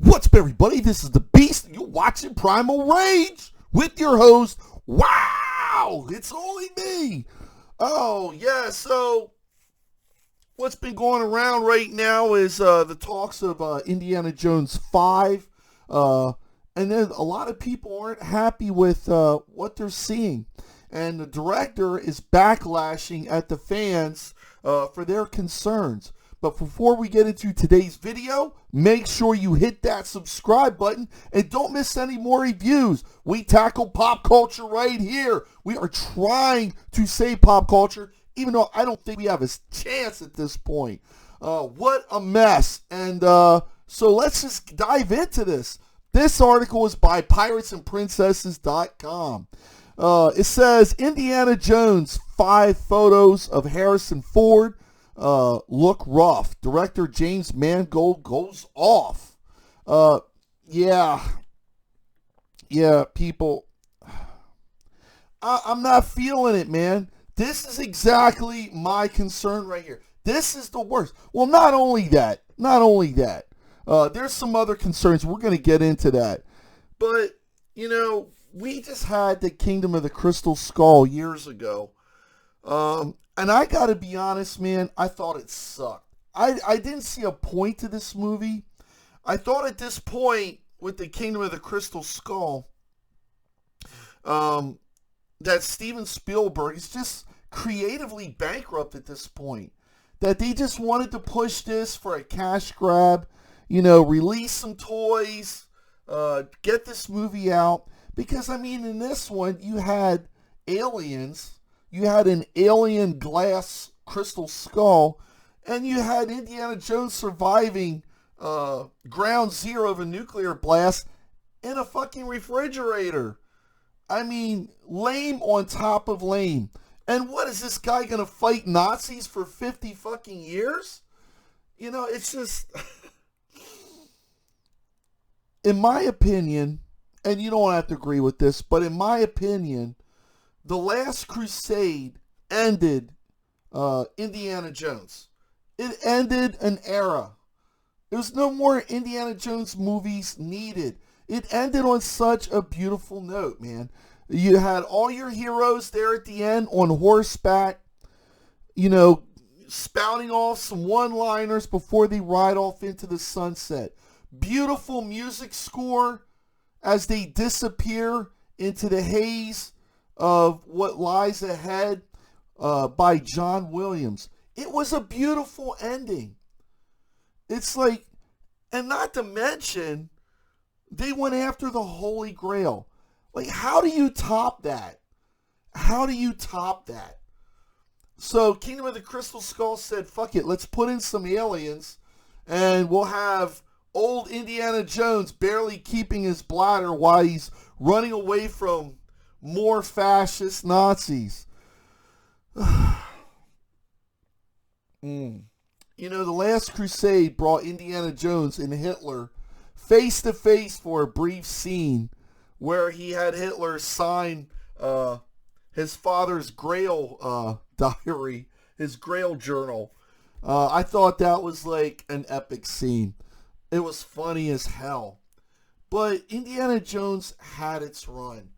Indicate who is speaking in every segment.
Speaker 1: What's up, everybody? This is the Beast, and you're watching Primal Rage with your host. Wow, it's only me. Oh yeah. So what's been going around right now is the talks of Indiana Jones 5, and then a lot of people aren't happy with what they're seeing, and the director is backlashing at the fans for their concerns. But before we get into today's video, make sure you hit that subscribe button and don't miss any more reviews. We tackle pop culture right here. We are trying to save pop culture, even though I don't think we have a chance at this point. What a mess. And so let's just dive into this. This article is by piratesandprincesses.com. It says, Indiana Jones, 5 photos of Harrison Ford look rough. Director James Mangold goes off. Yeah, people. I'm not feeling it, man. This is exactly my concern right here. This is the worst. Well, not only that. There's some other concerns. We're going to get into that. But, you know, we just had the Kingdom of the Crystal Skull years ago. And I gotta be honest, man, I thought it sucked. I didn't see a point to this movie. I thought at this point, with the Kingdom of the Crystal Skull, that Steven Spielberg is just creatively bankrupt at this point. That they just wanted to push this for a cash grab, you know, release some toys, get this movie out. Because, I mean, in this one, you had aliens. You had an alien glass crystal skull, and you had Indiana Jones surviving ground zero of a nuclear blast in a fucking refrigerator. I mean, lame on top of lame. And what, is this guy going to fight Nazis for 50 fucking years? You know, it's just... In my opinion, and you don't have to agree with this, but in my opinion, The Last Crusade ended Indiana Jones. It ended an era. There's no more Indiana Jones movies needed. It ended on such a beautiful note, man. You had all your heroes there at the end on horseback, you know, spouting off some one-liners before they ride off into the sunset. Beautiful music score as they disappear into the haze of what lies ahead by John Williams. It was a beautiful ending. It's like, and not to mention, they went after the Holy Grail. Like, how do you top that? How do you top that? So Kingdom of the Crystal Skull said, fuck it, let's put in some aliens and we'll have old Indiana Jones barely keeping his bladder while he's running away from more fascist Nazis. You know, The Last Crusade brought Indiana Jones and Hitler face to face for a brief scene where he had Hitler sign his father's Grail diary, his Grail journal. I thought that was like an epic scene. It was funny as hell. But Indiana Jones had its run.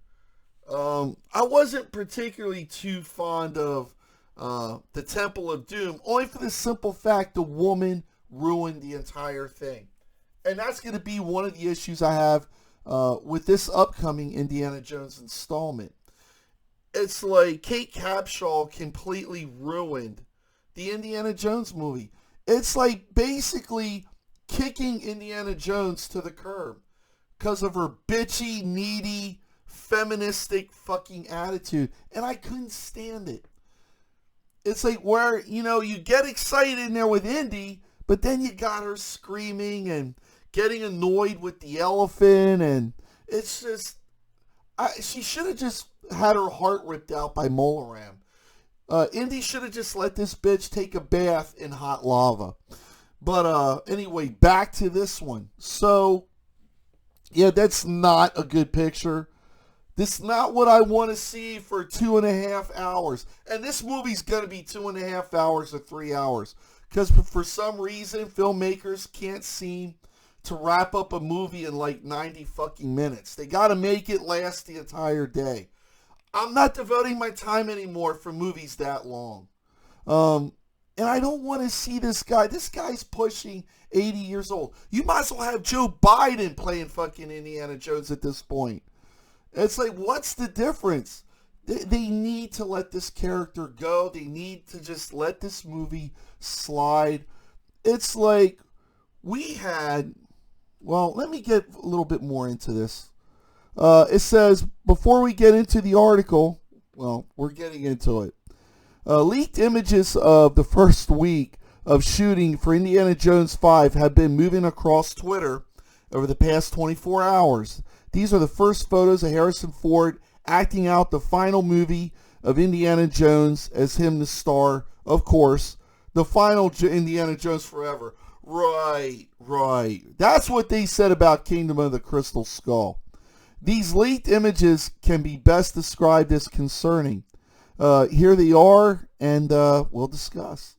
Speaker 1: I wasn't particularly too fond of the Temple of Doom, only for the simple fact the woman ruined the entire thing. And that's going to be one of the issues I have with this upcoming Indiana Jones installment. It's like Kate Capshaw completely ruined the Indiana Jones movie. It's like basically kicking Indiana Jones to the curb because of her bitchy, needy, feministic fucking attitude, and I couldn't stand it. It's like where, you know, you get excited in there with Indy, but then you got her screaming and getting annoyed with the elephant, and it's just, she should have just had her heart ripped out by Molaram. Indy should have just let this bitch take a bath in hot lava. But anyway, back to this one. So, yeah, that's not a good picture. This is not what I want to see for 2.5 hours. And this movie's going to be 2.5 hours or 3 hours. Because for some reason, filmmakers can't seem to wrap up a movie in like 90 fucking minutes. They got to make it last the entire day. I'm not devoting my time anymore for movies that long. And I don't want to see this guy. This guy's pushing 80 years old. You might as well have Joe Biden playing fucking Indiana Jones at this point. It's like, what's the difference? They need to let this character go. They need to just let this movie slide. It's like we had... Well, let me get a little bit more into this. It says, before we get into the article, well, we're getting into it. Leaked images of the first week of shooting for Indiana Jones 5 have been moving across Twitter over the past 24 hours. These are the first photos of Harrison Ford acting out the final movie of Indiana Jones as him the star, of course, the final Indiana Jones Forever. Right. That's what they said about Kingdom of the Crystal Skull. These leaked images can be best described as concerning. Here they are, and we'll discuss.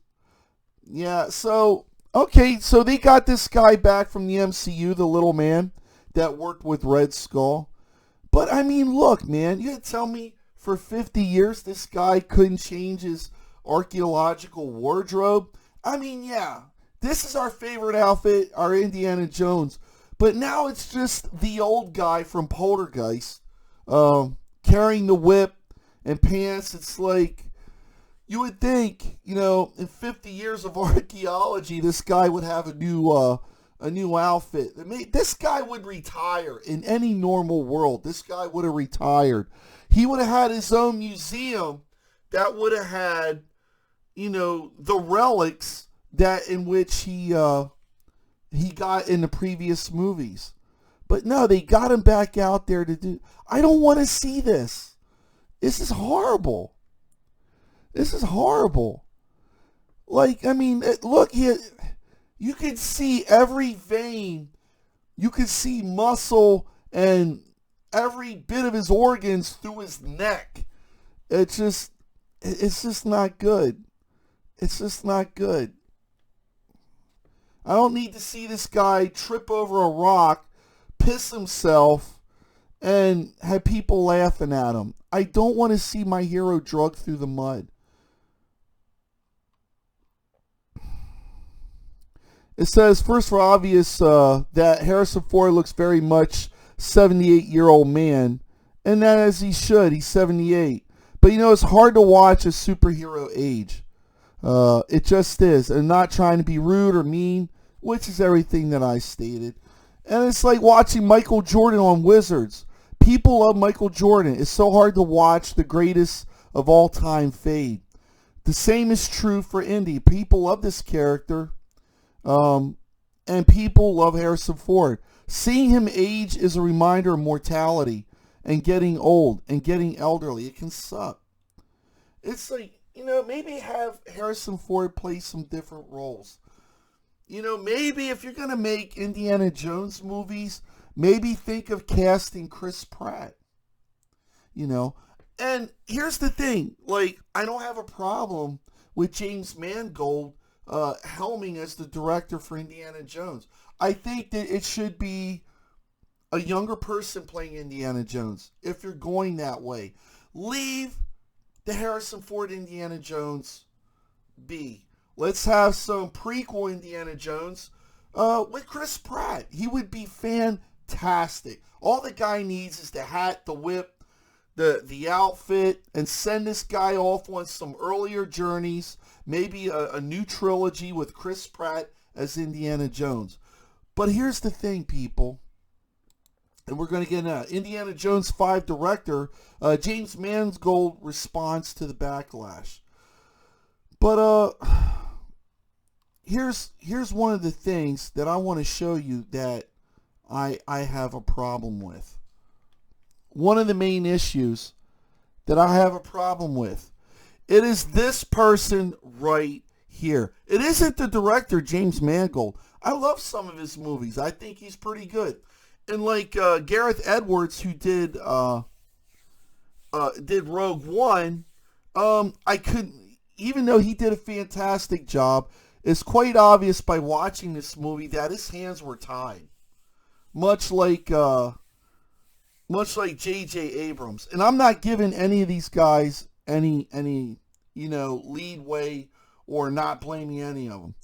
Speaker 1: Yeah, so they got this guy back from the MCU, the little man that worked with Red Skull. But, I mean, look, man, you tell me for 50 years this guy couldn't change his archaeological wardrobe? I mean, yeah, this is our favorite outfit, our Indiana Jones. But now it's just the old guy from Poltergeist carrying the whip and pants. It's like, you would think, in 50 years of archaeology, this guy would have a new outfit. This guy would retire in any normal world. This guy would have retired. He would have had his own museum that would have had, the relics that in which he got in the previous movies. But no, they got him back out there to do... I don't want to see this. This is horrible. Like, I mean, look here. You can see every vein. You can see muscle and every bit of his organs through his neck. It's just not good. It's just not good. I don't need to see this guy trip over a rock, piss himself, and have people laughing at him. I don't want to see my hero drugged through the mud. It says, first for obvious, that Harrison Ford looks very much 78-year-old man, and that as he should. He's 78. But it's hard to watch a superhero age. It just is. And not trying to be rude or mean, which is everything that I stated. And it's like watching Michael Jordan on Wizards. People love Michael Jordan. It's so hard to watch the greatest of all time fade. The same is true for Indy. People love this character. And people love Harrison Ford. Seeing him age is a reminder of mortality and getting old and getting elderly. It can suck. It's like, maybe have Harrison Ford play some different roles. Maybe if you're going to make Indiana Jones movies, maybe think of casting Chris Pratt. And here's the thing. Like, I don't have a problem with James Mangold helming as the director for Indiana Jones. I think that it should be a younger person playing Indiana Jones if you're going that way. Leave the Harrison Ford Indiana Jones be. Let's have some prequel Indiana Jones with Chris Pratt. He would be fantastic. All the guy needs is the hat, the whip, the outfit, and send this guy off on some earlier journeys, maybe a new trilogy with Chris Pratt as Indiana Jones. But here's the thing, people, and we're going to get Indiana Jones 5 director, James Mangold responds to the backlash. But here's one of the things that I want to show you that I have a problem with. One of the main issues that I have a problem with. It is this person right here. It isn't the director, James Mangold. I love some of his movies. I think he's pretty good. And like Gareth Edwards, who did Rogue One, I couldn't, even though he did a fantastic job, it's quite obvious by watching this movie that his hands were tied. much like J.J. Abrams. And I'm not giving any of these guys any lead way or not blaming any of them.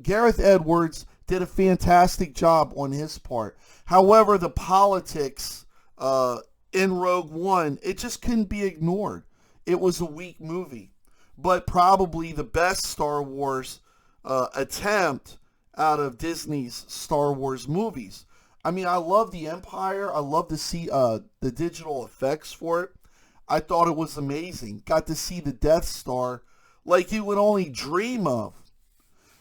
Speaker 1: Gareth Edwards did a fantastic job on his part. However, the politics in Rogue One, it just couldn't be ignored. It was a weak movie, but probably the best Star Wars attempt out of Disney's Star Wars movies. I mean, I love the Empire. I love to see the digital effects for it. I thought it was amazing. Got to see the Death Star like you would only dream of.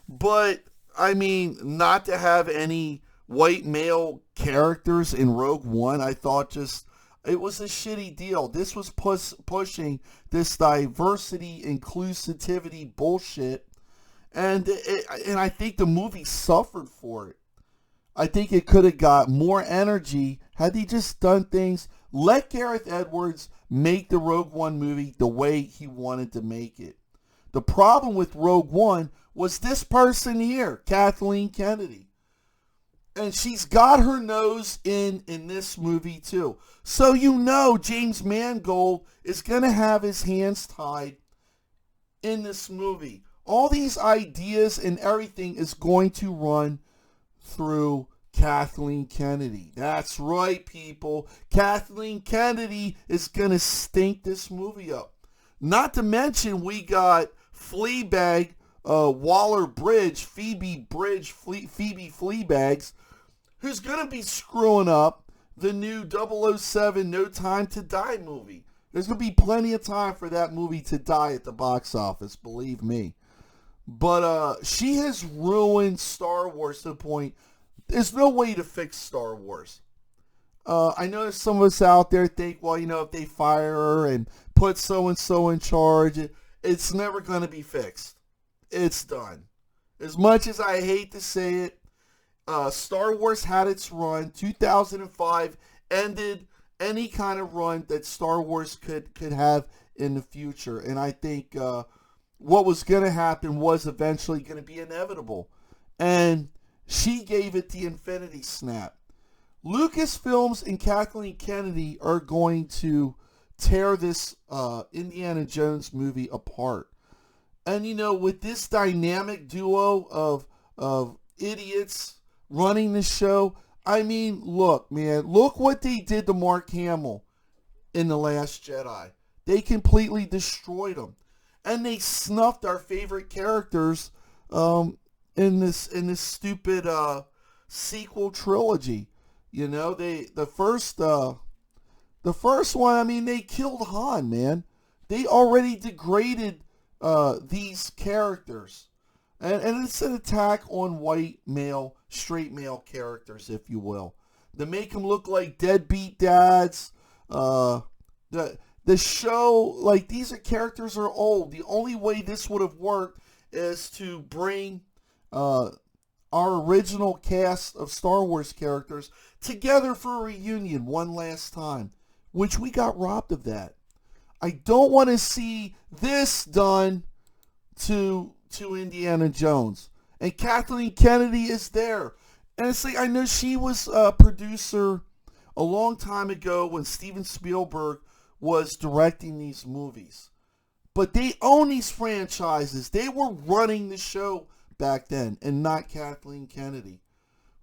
Speaker 1: But, I mean, not to have any white male characters in Rogue One, I thought it was a shitty deal. This was pushing this diversity, inclusivity bullshit. And I think the movie suffered for it. I think it could have got more energy had he just done things. Let Gareth Edwards make the Rogue One movie the way he wanted to make it. The problem with Rogue One was this person here, Kathleen Kennedy. And she's got her nose in this movie too. So James Mangold is going to have his hands tied in this movie. All these ideas and everything is going to run through Kathleen Kennedy. That's right, people. Kathleen Kennedy is going to stink this movie up. Not to mention we got Fleabag, Waller-Bridge, Phoebe Fleabags, who's going to be screwing up the new 007 No Time to Die movie. There's going to be plenty of time for that movie to die at the box office, believe me. But she has ruined Star Wars to the point there's no way to fix Star Wars. I know there's some of us out there think, well, if they fire her and put so-and-so in charge, it's never going to be fixed. It's done. As much as I hate to say it, Star Wars had its run. 2005 ended any kind of run that Star Wars could have in the future. And I think what was going to happen was eventually going to be inevitable. And she gave it the infinity snap. Lucasfilms and Kathleen Kennedy are going to tear this Indiana Jones movie apart. And with this dynamic duo of idiots running the show, I mean, look what they did to Mark Hamill in The Last Jedi. They completely destroyed him. And they snuffed our favorite characters in this stupid sequel trilogy. The first one, I mean, they killed Han, man. They already degraded these characters. And it's an attack on white male, straight male characters, if you will. They make them look like deadbeat dads. The show, like, these characters are old. The only way this would have worked is to bring our original cast of Star Wars characters together for a reunion one last time, which we got robbed of that. I don't want to see this done to Indiana Jones. And Kathleen Kennedy is there. And it's like, I know she was a producer a long time ago when Steven Spielberg was directing these movies. But they own these franchises. They were running the show back then, and not Kathleen Kennedy.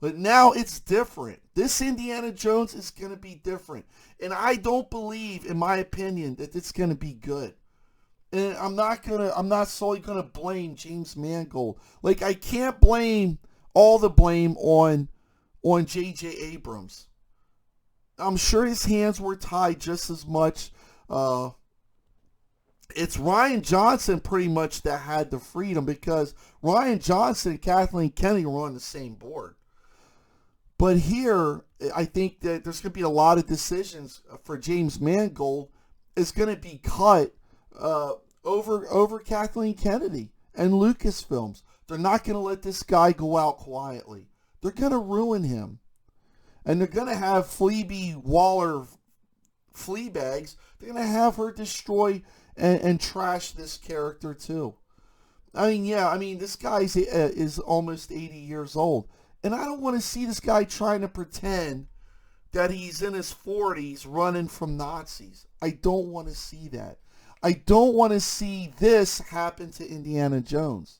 Speaker 1: But now it's different. This Indiana Jones is going to be different. And I don't believe, in my opinion, that it's going to be good. And I'm not solely going to blame James Mangold. Like, I can't blame all the blame on J.J. Abrams. I'm sure his hands were tied just as much. It's Rian Johnson pretty much that had the freedom, because Rian Johnson and Kathleen Kennedy were on the same board. But here, I think that there's going to be a lot of decisions for James Mangold is going to be cut over Kathleen Kennedy and Lucasfilms. They're not going to let this guy go out quietly. They're going to ruin him. And they're going to have Phoebe Waller Fleabags. They're going to have her destroy and trash this character too. This guy is almost 80 years old. And I don't want to see this guy trying to pretend that he's in his 40s running from Nazis. I don't want to see that. I don't want to see this happen to Indiana Jones.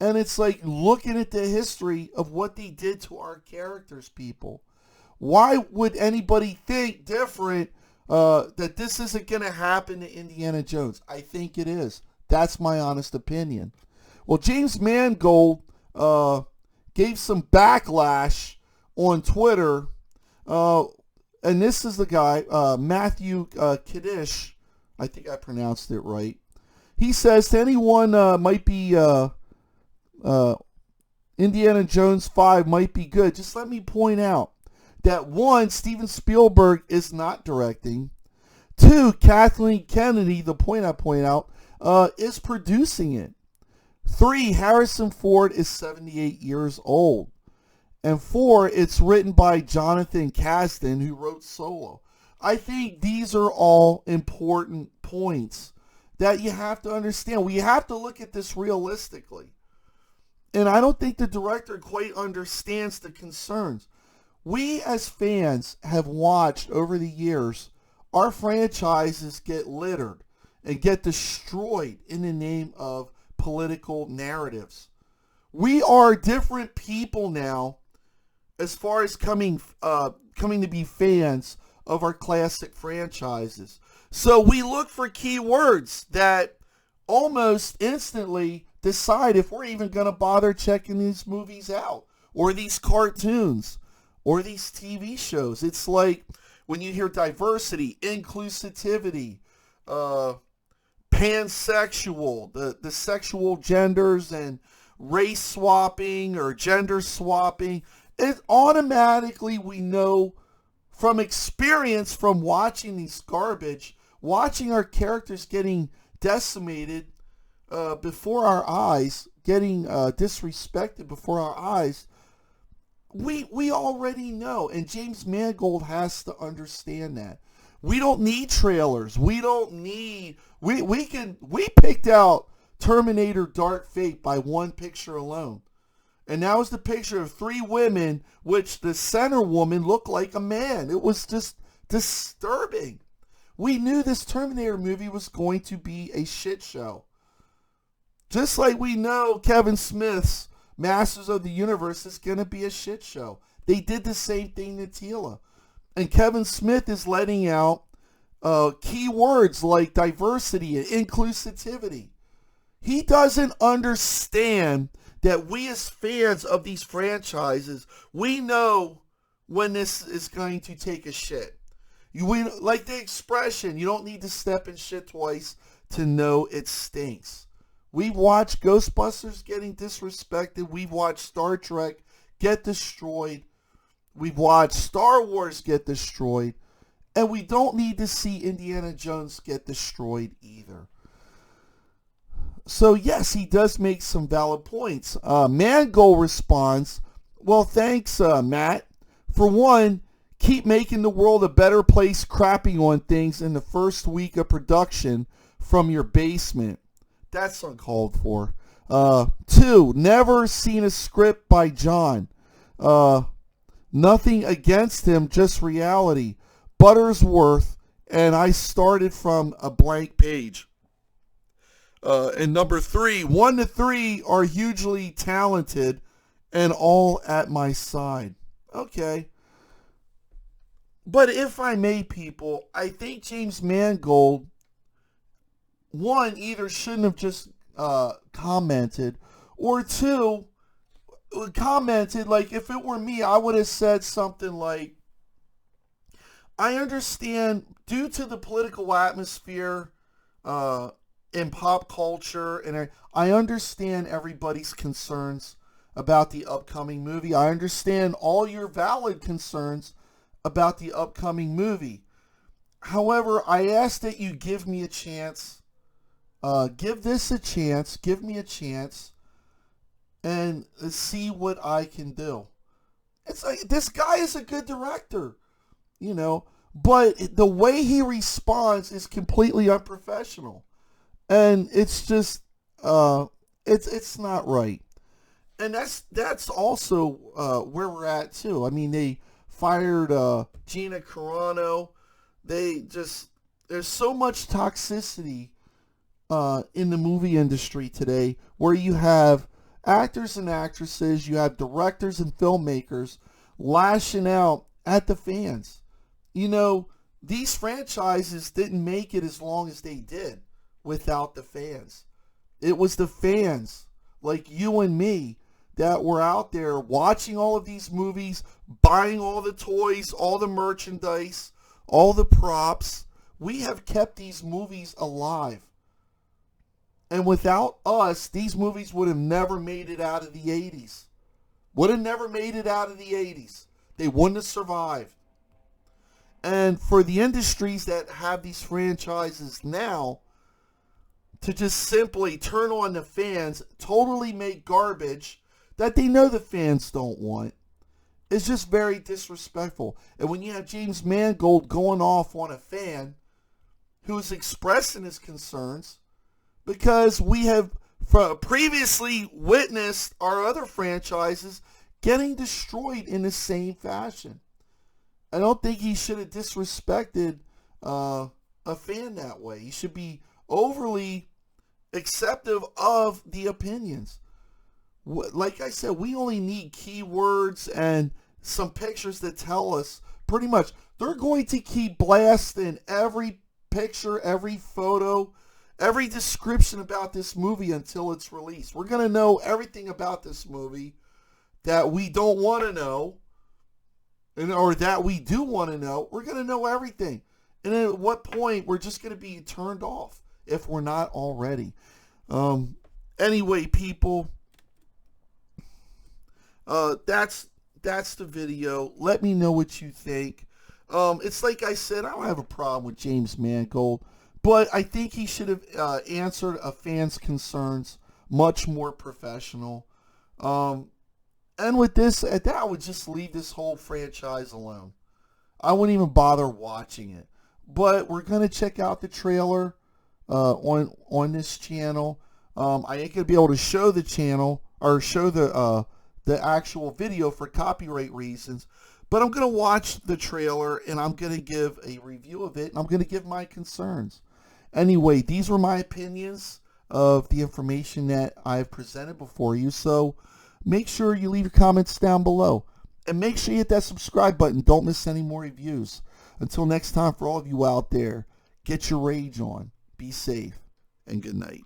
Speaker 1: And it's like looking at the history of what they did to our characters, people. Why would anybody think different that this isn't going to happen to Indiana Jones? I think it is. That's my honest opinion. Well, James Mangold gave some backlash on Twitter, and this is the guy, Matthew Kiddish. I think I pronounced it right. He says to anyone might be Indiana Jones 5 might be good. Just let me point out that 1, Steven Spielberg is not directing. 2, Kathleen Kennedy, the point I point out, is producing it. 3, Harrison Ford is 78 years old. And 4, it's written by Jonathan Kasdan, who wrote Solo. I think these are all important points that you have to understand. We have to look at this realistically. And I don't think the director quite understands the concerns. We as fans have watched over the years our franchises get littered and get destroyed in the name of political narratives. We are different people now as far as coming to be fans of our classic franchises. So we look for keywords that almost instantly decide if we're even going to bother checking these movies out or these cartoons or these TV shows. It's like when you hear diversity, inclusivity, pansexual, the sexual genders and race swapping or gender swapping, it automatically we know from experience from watching these garbage, watching our characters getting decimated before our eyes, getting disrespected before our eyes, we already know. And James Mangold has to understand that. We don't need trailers. We don't need... We picked out Terminator Dark Fate by one picture alone. And that was the picture of 3 women, which the center woman looked like a man. It was just disturbing. We knew this Terminator movie was going to be a shit show. Just like we know Kevin Smith's Masters of the Universe is going to be a shit show. They did the same thing to Tila. And Kevin Smith is letting out key words like diversity and inclusivity. He doesn't understand that we as fans of these franchises, we know when this is going to take a shit. We like the expression, you don't need to step in shit twice to know it stinks. We've watched Ghostbusters getting disrespected. We've watched Star Trek get destroyed. We've watched Star Wars get destroyed. And we don't need to see Indiana Jones get destroyed either. So yes, he does make some valid points. Mangold responds, well, thanks, Matt. For one, keep making the world a better place crapping on things in the first week of production from your basement. That's uncalled for. 2, never seen a script by John. Nothing against him, just reality. Buttersworth, and I started from a blank page. And number 3, 1 to 3 are hugely talented and all at my side. Okay. But if I may, people, I think James Mangold, 1, either shouldn't have just commented, or 2, commented, like if it were me, I would have said something like, I understand due to the political atmosphere in pop culture, and I understand everybody's concerns about the upcoming movie. I understand all your valid concerns about the upcoming movie. However, I ask that you give me a chance. Give this a chance. Give me a chance. And see what I can do. It's like, this guy is a good director. You know. But the way he responds is completely unprofessional. And it's just, it's not right. And that's also where we're at too. I mean, they fired Gina Carano. They just there's so much toxicity in the movie industry today, where you have actors and actresses, you have directors and filmmakers lashing out at the fans. You know, these franchises didn't make it as long as they did without the fans. It was the fans like you and me that were out there watching all of these movies, buying all the toys, all the merchandise, all the props. We have kept these movies alive. And without us, these movies would have never made it out of the 80s. Would have never made it out of the 80s. They wouldn't have survived. And for the industries that have these franchises now to just simply turn on the fans, totally make garbage that they know the fans don't want, is just very disrespectful. And when you have James Mangold going off on a fan who's expressing his concerns, because we have previously witnessed our other franchises getting destroyed in the same fashion. I don't think he should have disrespected a fan that way. He should be overly acceptive of the opinions. Like I said, we only need keywords and some pictures that tell us pretty much. They're going to keep blasting every picture, every photo, every description about this movie until it's released. We're going to know everything about this movie that we don't want to know, or that we do want to know. We're going to know everything. And at what point we're just going to be turned off if we're not already. Anyway, people, that's the video. Let me know what you think. It's like I said, I don't have a problem with James Mangold, but I think he should have answered a fan's concerns much more professional. And with this, at that, I would just leave this whole franchise alone. I wouldn't even bother watching it. But we're going to check out the trailer on this channel. I ain't going to be able to show the channel or show the actual video for copyright reasons. But I'm going to watch the trailer and I'm going to give a review of it. And I'm going to give my concerns. Anyway, these were my opinions of the information that I've presented before you. So make sure you leave your comments down below. And make sure you hit that subscribe button. Don't miss any more reviews. Until next time, for all of you out there, get your rage on. Be safe and good night.